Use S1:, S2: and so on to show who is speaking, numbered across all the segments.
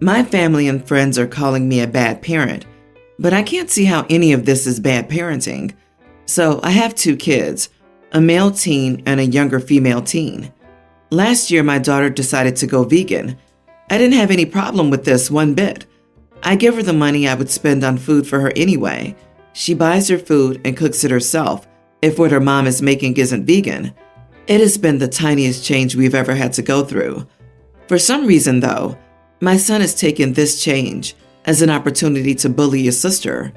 S1: My family and friends are calling me a bad parent, but I can't see how any of this is bad parenting. So I have 2 kids, a male teen and a younger female teen. Last year, my daughter decided to go vegan. I didn't have any problem with this one bit. I give her the money I would spend on food for her anyway. She buys her food and cooks it herself if what her mom is making isn't vegan. It has been the tiniest change we've ever had to go through. For some reason, though, my son has taken this change as an opportunity to bully his sister.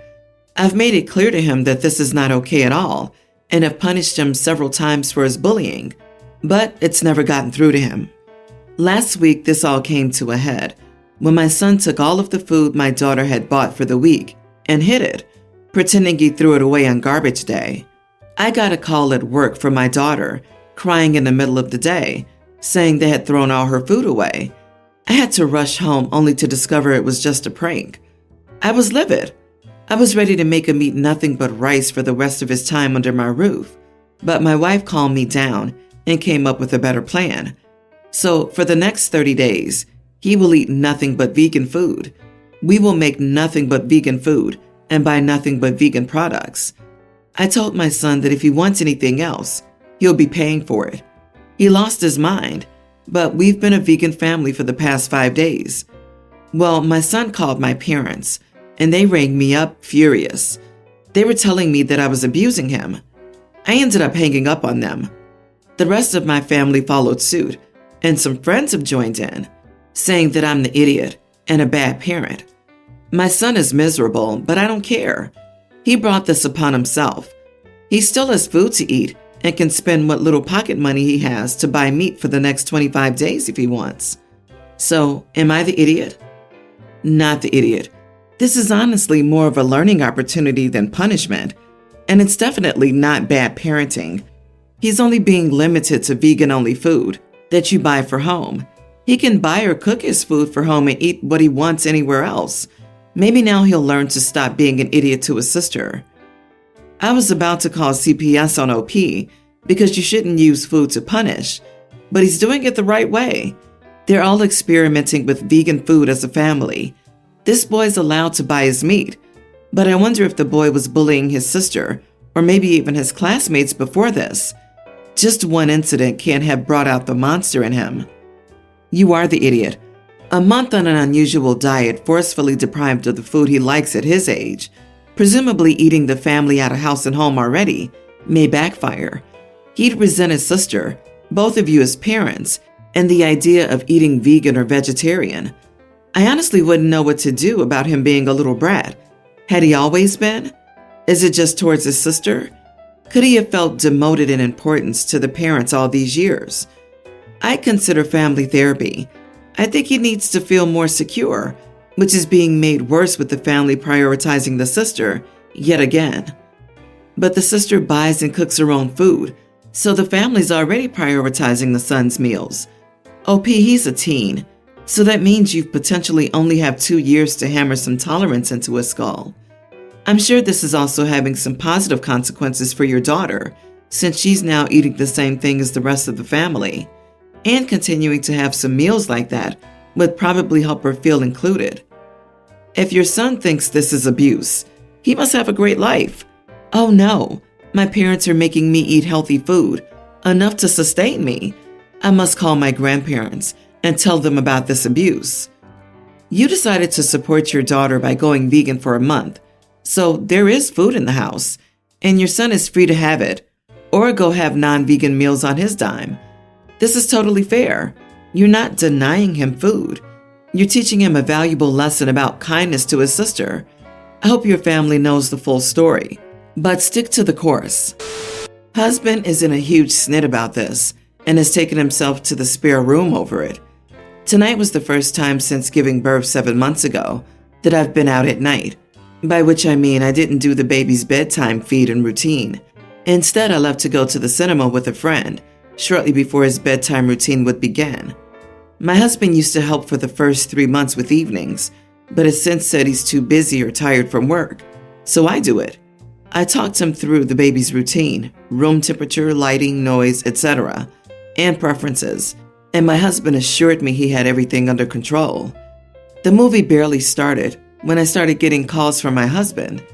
S1: I've made it clear to him that this is not okay at all and have punished him several times for his bullying, but it's never gotten through to him. Last week, this all came to a head when my son took all of the food my daughter had bought for the week and hid it, pretending he threw it away on garbage day. I got a call at work from my daughter, crying in the middle of the day, saying they had thrown all her food away. I had to rush home only to discover it was just a prank. I was livid. I was ready to make him eat nothing but rice for the rest of his time under my roof, but my wife calmed me down and came up with a better plan. So for the next 30 days, he will eat nothing but vegan food. We will make nothing but vegan food and buy nothing but vegan products. I told my son that if he wants anything else, he'll be paying for it. He lost his mind, but we've been a vegan family for the past 5 days. Well, my son called my parents, and they rang me up furious. They were telling me that I was abusing him. I ended up hanging up on them. The rest of my family followed suit, and some friends have joined in, saying that I'm the idiot and a bad parent. My son is miserable, but I don't care. He brought this upon himself. He still has food to eat and can spend what little pocket money he has to buy meat for the next 25 days if he wants. So, am I the idiot? Not the idiot. This is honestly more of a learning opportunity than punishment, and it's definitely not bad parenting. He's only being limited to vegan-only food that you buy for home. He can buy or cook his food for home and eat what he wants anywhere else. Maybe now he'll learn to stop being an idiot to his sister. I was about to call CPS on OP because you shouldn't use food to punish, but he's doing it the right way. They're all experimenting with vegan food as a family. This boy's allowed to buy his meat, but I wonder if the boy was bullying his sister or maybe even his classmates before this. Just one incident can't have brought out the monster in him. You are the idiot. A month on an unusual diet, forcefully deprived of the food he likes at his age, presumably eating the family out of house and home already, may backfire. He'd resent his sister, both of you as parents, and the idea of eating vegan or vegetarian. I honestly wouldn't know what to do about him being a little brat. Had he always been? Is it just towards his sister? Could he have felt demoted in importance to the parents all these years? I consider family therapy. I think he needs to feel more secure, which is being made worse with the family prioritizing the sister yet again. But the sister buys and cooks her own food, so the family's already prioritizing the son's meals. OP, he's a teen, so that means you potentially only have 2 years to hammer some tolerance into his skull. I'm sure this is also having some positive consequences for your daughter, since she's now eating the same thing as the rest of the family. And continuing to have some meals like that would probably help her feel included. If your son thinks this is abuse, he must have a great life. Oh no, my parents are making me eat healthy food, enough to sustain me. I must call my grandparents and tell them about this abuse. You decided to support your daughter by going vegan for a month, so there is food in the house, and your son is free to have it, or go have non-vegan meals on his dime. This is totally fair. You're not denying him food. You're teaching him a valuable lesson about kindness to his sister. I hope your family knows the full story, but stick to the course. Husband is in a huge snit about this and has taken himself to the spare room over it. Tonight was the first time since giving birth 7 months ago that I've been out at night, by which I mean I didn't do the baby's bedtime feed and routine. Instead, I left to go to the cinema with a friend shortly before his bedtime routine would begin. My husband used to help for the first 3 months with evenings, but has since said he's too busy or tired from work, so I do it. I talked him through the baby's routine, room temperature, lighting, noise, etc., and preferences, and my husband assured me he had everything under control. The movie barely started when I started getting calls from my husband.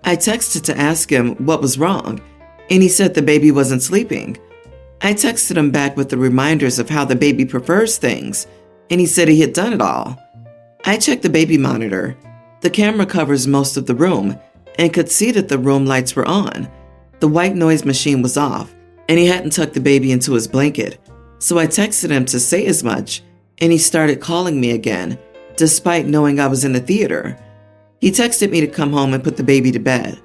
S1: I texted to ask him what was wrong, and he said the baby wasn't sleeping. I texted him back with the reminders of how the baby prefers things, and he said he had done it all. I checked the baby monitor. The camera covers most of the room and could see that the room lights were on. The white noise machine was off, and he hadn't tucked the baby into his blanket. So I texted him to say as much, and he started calling me again, despite knowing I was in the theater. He texted me to come home and put the baby to bed.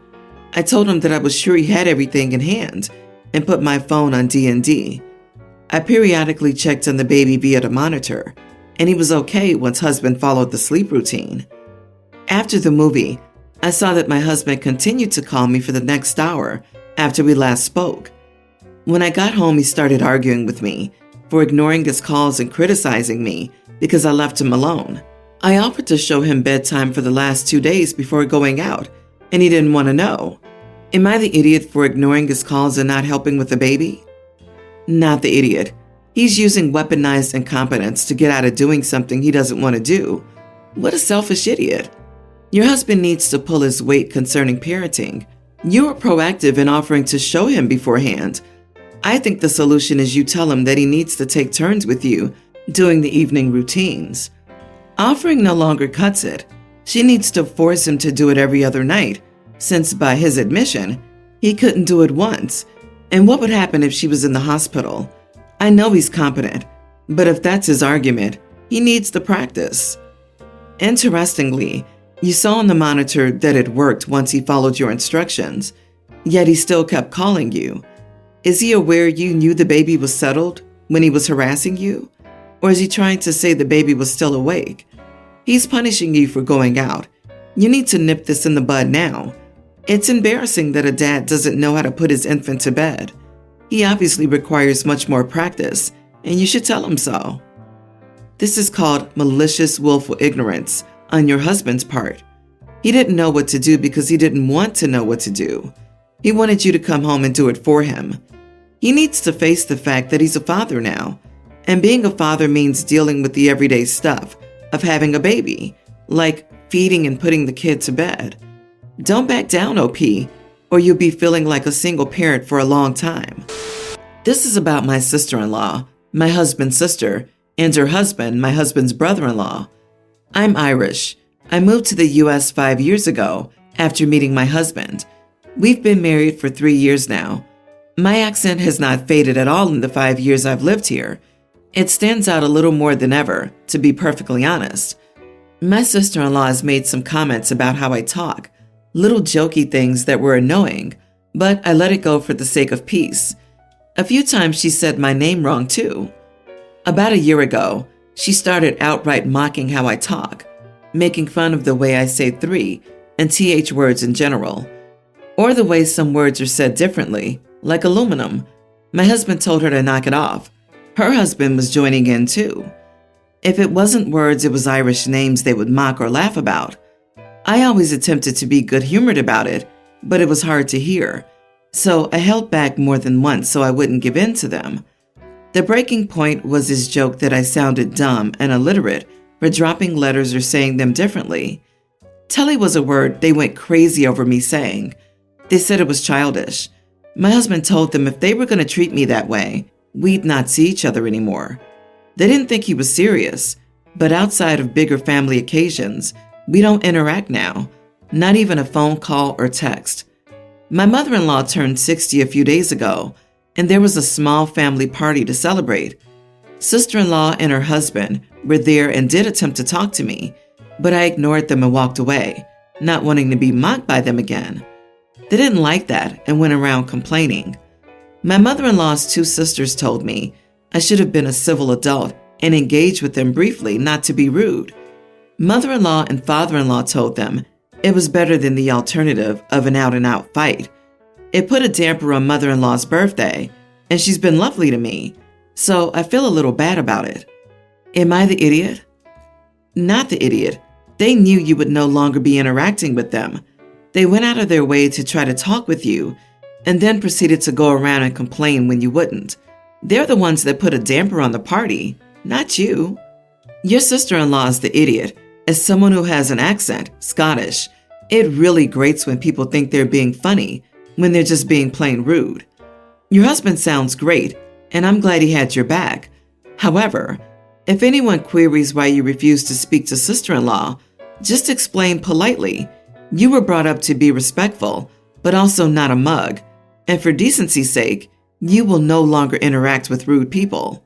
S1: I told him that I was sure he had everything in hand and put my phone on D&D. I periodically checked on the baby via the monitor, and he was okay once husband followed the sleep routine. After the movie, I saw that my husband continued to call me for the next hour after we last spoke. When I got home, he started arguing with me for ignoring his calls and criticizing me because I left him alone. I offered to show him bedtime for the last 2 days before going out, and he didn't want to know. Am I the idiot for ignoring his calls and not helping with the baby? Not the idiot. He's using weaponized incompetence to get out of doing something he doesn't want to do. What a selfish idiot. Your husband needs to pull his weight concerning parenting. You were proactive in offering to show him beforehand. I think the solution is you tell him that he needs to take turns with you doing the evening routines. Offering no longer cuts it. She needs to force him to do it every other night, since by his admission, he couldn't do it once. And what would happen if she was in the hospital? I know he's competent, but if that's his argument, he needs the practice. Interestingly, you saw on the monitor that it worked once he followed your instructions, yet he still kept calling you. Is he aware you knew the baby was settled when he was harassing you? Or is he trying to say the baby was still awake? He's punishing you for going out. You need to nip this in the bud now. It's embarrassing that a dad doesn't know how to put his infant to bed. He obviously requires much more practice, and you should tell him so. This is called malicious willful ignorance on your husband's part. He didn't know what to do because he didn't want to know what to do. He wanted you to come home and do it for him. He needs to face the fact that he's a father now, and being a father means dealing with the everyday stuff of having a baby, like feeding and putting the kid to bed. Don't back down, OP, or you'll be feeling like a single parent for a long time. This is about my sister-in-law, my husband's sister, and her husband, my husband's brother-in-law. I'm Irish. I moved to the U.S. 5 years ago after meeting my husband. We've been married for 3 years now. My accent has not faded at all in the 5 years I've lived here. It stands out a little more than ever, to be perfectly honest. My sister-in-law has made some comments about how I talk, little jokey things that were annoying, but I let it go for the sake of peace. A few times she said my name wrong too. About a year ago, she started outright mocking how I talk, making fun of the way I say three and th words in general, or the way some words are said differently, like aluminum. My husband told her to knock it off. Her husband was joining in too. If it wasn't words, it was Irish names they would mock or laugh about. I always attempted to be good-humored about it, but it was hard to hear. So I held back more than once so I wouldn't give in to them. The breaking point was his joke that I sounded dumb and illiterate for dropping letters or saying them differently. Telly was a word they went crazy over me saying. They said it was childish. My husband told them if they were going to treat me that way, we'd not see each other anymore. They didn't think he was serious, but outside of bigger family occasions, we don't interact now, not even a phone call or text. My mother-in-law turned 60 a few days ago, and there was a small family party to celebrate. Sister-in-law and her husband were there and did attempt to talk to me, but I ignored them and walked away, not wanting to be mocked by them again. They didn't like that and went around complaining. My mother-in-law's two sisters told me I should have been a civil adult and engaged with them briefly, not to be rude. Mother-in-law and father-in-law told them it was better than the alternative of an out-and-out fight. It put a damper on mother-in-law's birthday, and she's been lovely to me, so I feel a little bad about it. Am I the idiot? Not the idiot. They knew you would no longer be interacting with them. They went out of their way to try to talk with you, and then proceeded to go around and complain when you wouldn't. They're the ones that put a damper on the party, not you. Your sister-in-law is the idiot As someone who has an accent, Scottish, it really grates when people think they're being funny when they're just being plain rude. Your husband sounds great, and I'm glad he had your back. However, if anyone queries why you refuse to speak to sister-in-law, just explain politely. You were brought up to be respectful, but also not a mug. And for decency's sake, you will no longer interact with rude people.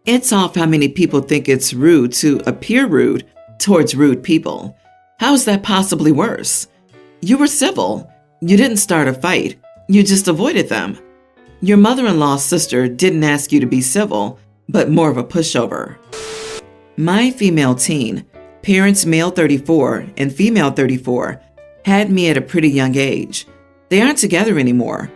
S1: It's off how many people think it's rude to appear rude towards rude people. How is that possibly worse? You were civil. You didn't start a fight. You just avoided them. Your mother-in-law's sister didn't ask you to be civil, but more of a pushover. My female teen, parents male 34 and female 34, had me at a pretty young age. They aren't together anymore.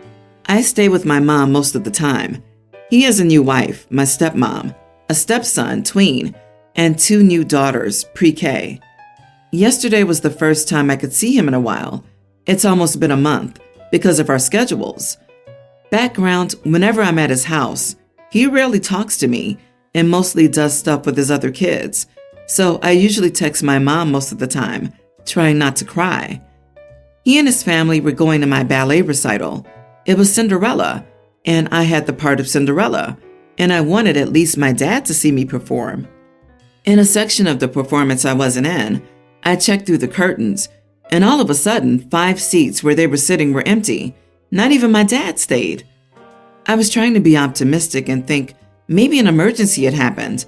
S1: I stay with my mom most of the time. He has a new wife, my stepmom, a stepson, tween, and 2 new daughters, pre-K. Yesterday was the first time I could see him in a while. It's almost been a month because of our schedules. Background, whenever I'm at his house, he rarely talks to me and mostly does stuff with his other kids. So I usually text my mom most of the time, trying not to cry. He and his family were going to my ballet recital. It was Cinderella, and I had the part of Cinderella, and I wanted at least my dad to see me perform. In a section of the performance I wasn't in, I checked through the curtains, and all of a sudden, 5 seats where they were sitting were empty. Not even my dad stayed. I was trying to be optimistic and think maybe an emergency had happened,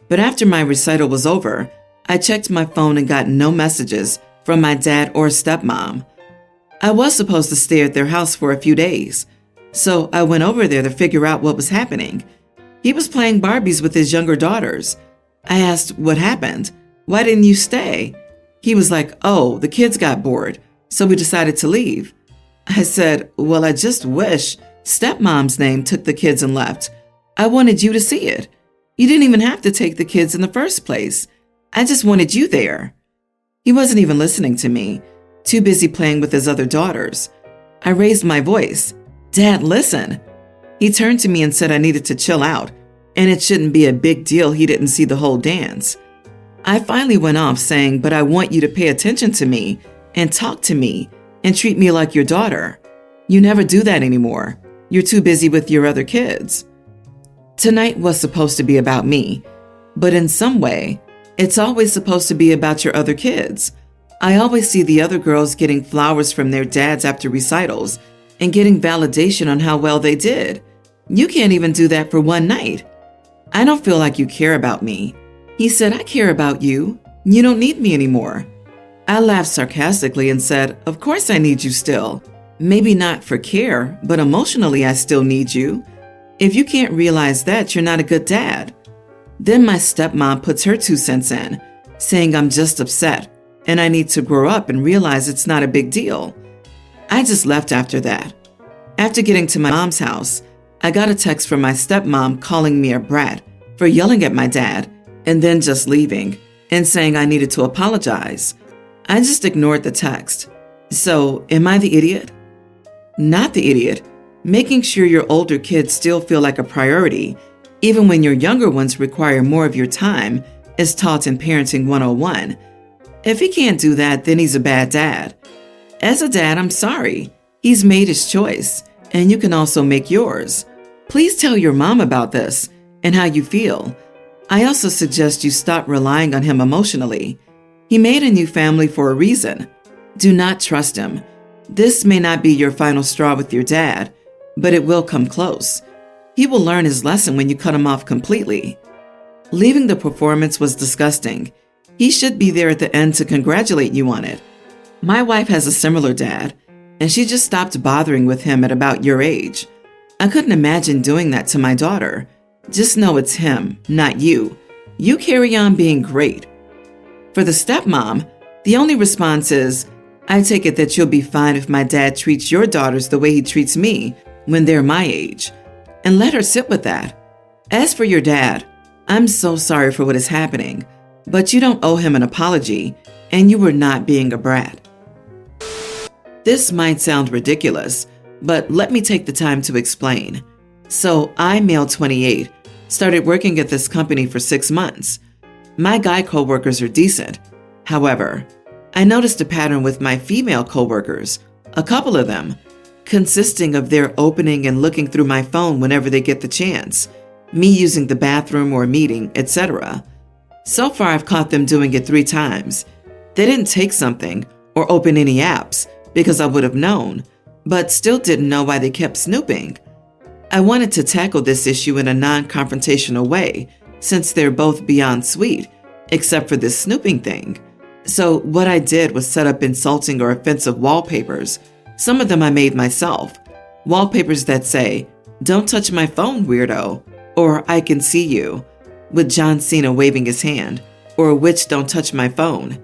S1: but after my recital was over, I checked my phone and got no messages from my dad or stepmom. I was supposed to stay at their house for a few days, so I went over there to figure out what was happening. He was playing Barbies with his younger daughters. I asked, what happened? Why didn't you stay? He was like, oh, the kids got bored, so we decided to leave. I said, well, I just wish stepmom's name took the kids and left. I wanted you to see it. You didn't even have to take the kids in the first place. I just wanted you there. He wasn't even listening to me, too busy playing with his other daughters. I raised my voice. Dad, listen. He turned to me and said I needed to chill out, and it shouldn't be a big deal he didn't see the whole dance. I finally went off saying, but I want you to pay attention to me and talk to me and treat me like your daughter. You never do that anymore. You're too busy with your other kids. Tonight was supposed to be about me, but in some way, it's always supposed to be about your other kids. I always see the other girls getting flowers from their dads after recitals and getting validation on how well they did. You can't even do that for one night. I don't feel like you care about me. He said, I care about you. You don't need me anymore. I laughed sarcastically and said, of course I need you still. Maybe not for care, but emotionally I still need you. If you can't realize that, you're not a good dad. Then my stepmom puts her 2 cents in, saying I'm just upset and I need to grow up and realize it's not a big deal. I just left after that. After getting to my mom's house, I got a text from my stepmom calling me a brat for yelling at my dad and then just leaving and saying I needed to apologize. I just ignored the text. So, am I the idiot? Not the idiot. Making sure your older kids still feel like a priority, even when your younger ones require more of your time, is taught in Parenting 101. If he can't do that, then he's a bad dad. As a dad, I'm sorry. He's made his choice, and you can also make yours. Please tell your mom about this and how you feel. I also suggest you stop relying on him emotionally. He made a new family for a reason. Do not trust him. This may not be your final straw with your dad, but it will come close. He will learn his lesson when you cut him off completely. Leaving the performance was disgusting. He should be there at the end to congratulate you on it. My wife has a similar dad, and she just stopped bothering with him at about your age. I couldn't imagine doing that to my daughter. Just know it's him, not you. You carry on being great. For the stepmom, the only response is, I take it that you'll be fine if my dad treats your daughters the way he treats me when they're my age, and let her sit with that. As for your dad, I'm so sorry for what is happening, but you don't owe him an apology, and you were not being a brat. This might sound ridiculous, but let me take the time to explain. So I, male 28, started working at this company for 6 months. My guy coworkers are decent. However, I noticed a pattern with my female coworkers, a couple of them, consisting of their opening and looking through my phone whenever they get the chance, me using the bathroom or meeting, etc. So far, I've caught them doing it 3 times. They didn't take something or open any apps because I would have known, but still didn't know why they kept snooping. I wanted to tackle this issue in a non-confrontational way, since they're both beyond sweet, except for this snooping thing. So what I did was set up insulting or offensive wallpapers. Some of them I made myself. Wallpapers that say, "Don't touch my phone, weirdo," or "I can see you," with John Cena waving his hand, or "Witch, don't touch my phone."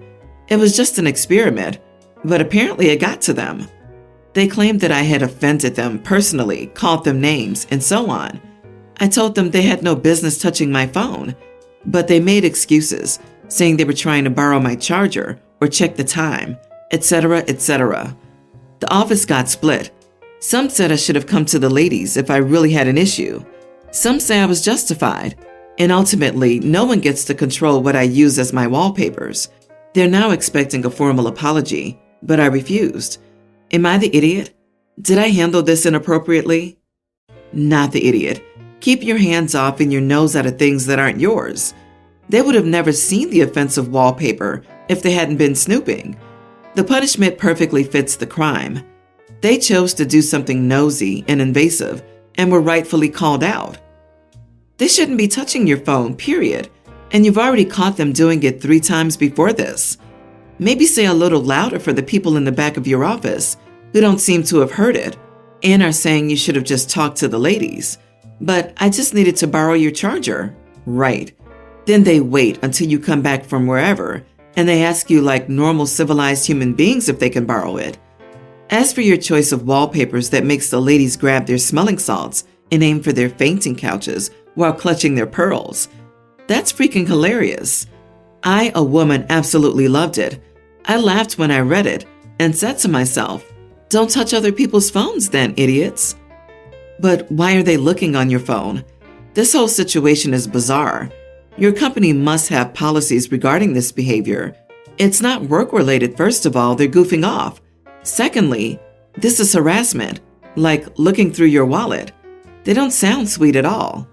S1: It was just an experiment, but apparently it got to them. They claimed that I had offended them personally, called them names, and so on. I told them they had no business touching my phone, but they made excuses, saying they were trying to borrow my charger or check the time, etc., etc. The office got split. Some said I should have come to the ladies if I really had an issue. Some say I was justified, and ultimately, no one gets to control what I use as my wallpapers. They're now expecting a formal apology, but I refused. Am I the idiot? Did I handle this inappropriately? Not the idiot. Keep your hands off and your nose out of things that aren't yours. They would have never seen the offensive wallpaper if they hadn't been snooping. The punishment perfectly fits the crime. They chose to do something nosy and invasive and were rightfully called out. They shouldn't be touching your phone, period. And you've already caught them doing it 3 times before this. Maybe say a little louder for the people in the back of your office who don't seem to have heard it and are saying you should have just talked to the ladies. But I just needed to borrow your charger. Right. Then they wait until you come back from wherever and they ask you like normal civilized human beings if they can borrow it. As for your choice of wallpapers that makes the ladies grab their smelling salts and aim for their fainting couches while clutching their pearls, that's freaking hilarious. I, a woman, absolutely loved it. I laughed when I read it and said to myself, "Don't touch other people's phones then, idiots." But why are they looking on your phone? This whole situation is bizarre. Your company must have policies regarding this behavior. It's not work-related, first of all, they're goofing off. Secondly, this is harassment, like looking through your wallet. They don't sound sweet at all.